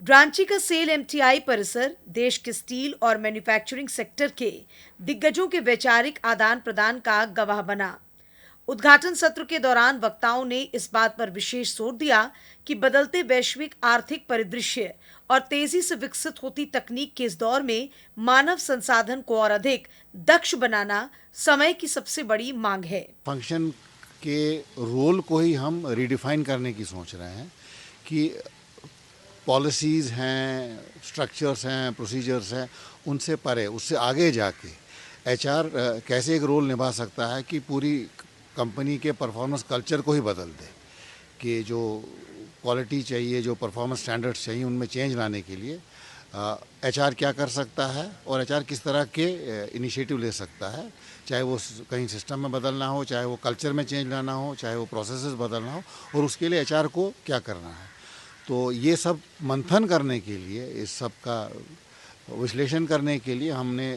रांची का cell MTI परिसर देश के स्टील और मैन्युफैक्चरिंग सेक्टर के दिग्गजों के वैचारिक आदान प्रदान का गवाह बना। उद्घाटन सत्र के दौरान वक्ताओं ने इस बात पर विशेष जोर दिया कि बदलते वैश्विक आर्थिक परिदृश्य और तेजी से विकसित होती तकनीक के इस दौर में मानव संसाधन को और अधिक दक्ष बनाना समय की सबसे बड़ी मांग है। फंक्शन के रोल को ही हम रिडिफाइन करने की सोच रहे हैं कि पॉलिसीज़ हैं, स्ट्रक्चर्स हैं, प्रोसीजर्स हैं, उनसे परे, उससे आगे जाके एचआर कैसे एक रोल निभा सकता है कि पूरी कंपनी के परफॉर्मेंस कल्चर को ही बदल दे, कि जो क्वालिटी चाहिए, जो परफॉर्मेंस स्टैंडर्ड्स चाहिए, उनमें चेंज लाने के लिए एचआर क्या कर सकता है और एचआर किस तरह के इनिशिएटिव ले सकता है, चाहे वो कहीं सिस्टम में बदलना हो, चाहे वो कल्चर में चेंज लाना हो, चाहे वो प्रोसेसेस बदलना हो, और उसके लिए एचआर को क्या करना है। तो ये सब मंथन करने के लिए, इस सब का विश्लेषण करने के लिए हमने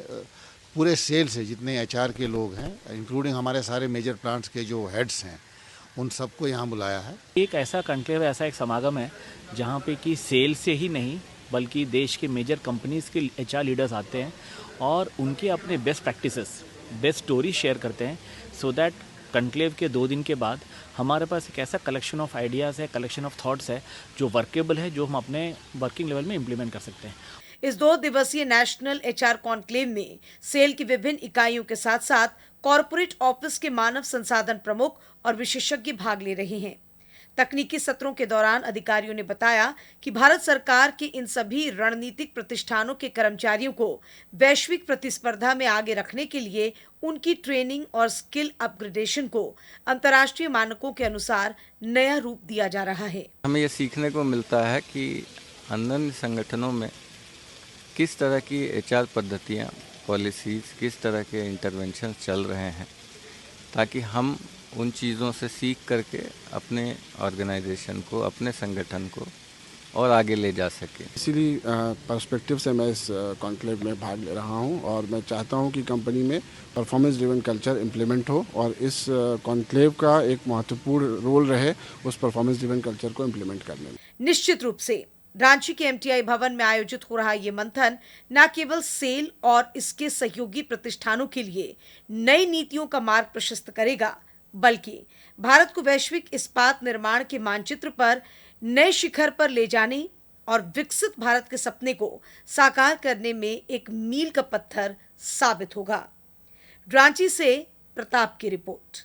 पूरे सेल से जितने एचआर के लोग हैं, इंक्लूडिंग हमारे सारे मेजर प्लांट्स के जो हेड्स हैं, उन सबको यहाँ बुलाया है। एक ऐसा कॉन्क्लेव, ऐसा एक समागम है जहाँ पे कि सेल से ही नहीं बल्कि देश के मेजर कंपनीज के एचआर लीडर्स आते हैं और उनके अपने best practices, best story share करते हैं, सो दैट कॉन्क्लेव के 2 दिन के बाद हमारे पास एक ऐसा कलेक्शन ऑफ आइडियाज़ है, कलेक्शन ऑफ थॉट्स है जो वर्केबल है, जो हम अपने वर्किंग लेवल में इम्प्लीमेंट कर सकते हैं। इस 2 दिवसीय नेशनल एचआर कॉन्क्लेव में सेल की विभिन्न इकाइयों के साथ साथ कॉरपोरेट ऑफिस के मानव संसाधन प्रमुख और विशेषज्ञ भाग ले रहे हैं। तकनीकी सत्रों के दौरान अधिकारियों ने बताया कि भारत सरकार के इन सभी रणनीतिक प्रतिष्ठानों के कर्मचारियों को वैश्विक प्रतिस्पर्धा में आगे रखने के लिए उनकी ट्रेनिंग और स्किल अपग्रेडेशन को अंतर्राष्ट्रीय मानकों के अनुसार नया रूप दिया जा रहा है। हमें ये सीखने को मिलता है कि अन्य संगठनों में किस तरह की एचआर पद्धतियाँ, पॉलिसीज़, किस तरह के इंटरवेंशन चल रहे हैं, ताकि हम उन चीज़ों से सीख करके अपने ऑर्गेनाइजेशन को, अपने संगठन को और आगे ले जा सके। इसीलिए पर्सपेक्टिव से मैं इस कॉन्क्लेव में भाग ले रहा हूं और मैं चाहता हूं कि कंपनी में परफॉर्मेंस ड्रिवन कल्चर इम्प्लीमेंट हो और इस कॉन्क्लेव का एक महत्वपूर्ण रोल रहे उस परफॉर्मेंस ड्रिवन कल्चर को इम्प्लीमेंट करने में। निश्चित रूप से रांची के एमटीआई भवन में आयोजित हो रहा ये मंथन न केवल सेल और इसके सहयोगी प्रतिष्ठानों के लिए नई नीतियों का मार्ग प्रशस्त करेगा, बल्कि भारत को वैश्विक इस्पात निर्माण के मानचित्र पर नए शिखर पर ले जाने और विकसित भारत के सपने को साकार करने में एक मील का पत्थर साबित होगा। रांची से प्रताप की रिपोर्ट।